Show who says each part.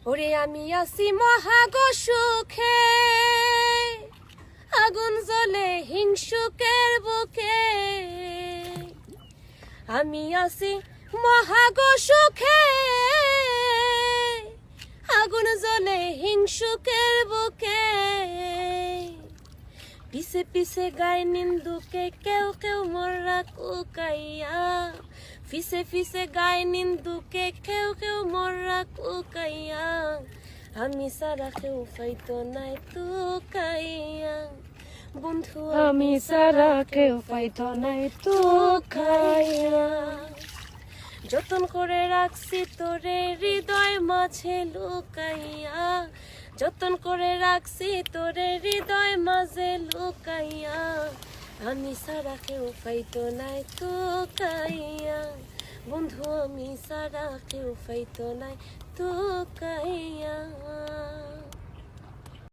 Speaker 1: ওরে আমি আছি মহাগো সুখে, আগুন জ্বলে হিংসুকের বুকে। আমি আছি মহাগো সুখে, আগুন জ্বলে হিংসুকের বুকে। পিছে পিছে গায় নিন্দুকে, কেউ কেউ মররা কুকাইয়া। পিছে পিছে গায় নিন্দুকে, কেউ কেউ মররা কুকাইয়া। আমি সারা কেউ পাইতো নাই তুকাইয়া। বন্ধু আমি সারা কেউ পাইতো নাই তুকাইয়া। যতন করে রাখছি তোরে হৃদয় মাঝে লুকাইয়া। যতন করে রাখছি তোরে হৃদয় মাঝে লুকাইয়া। আমি সারা কেউ পাইতো নাই তুকাইয়া। বন্ধু আমি সারা কেউ পাইতো নাই তুকাইয়া।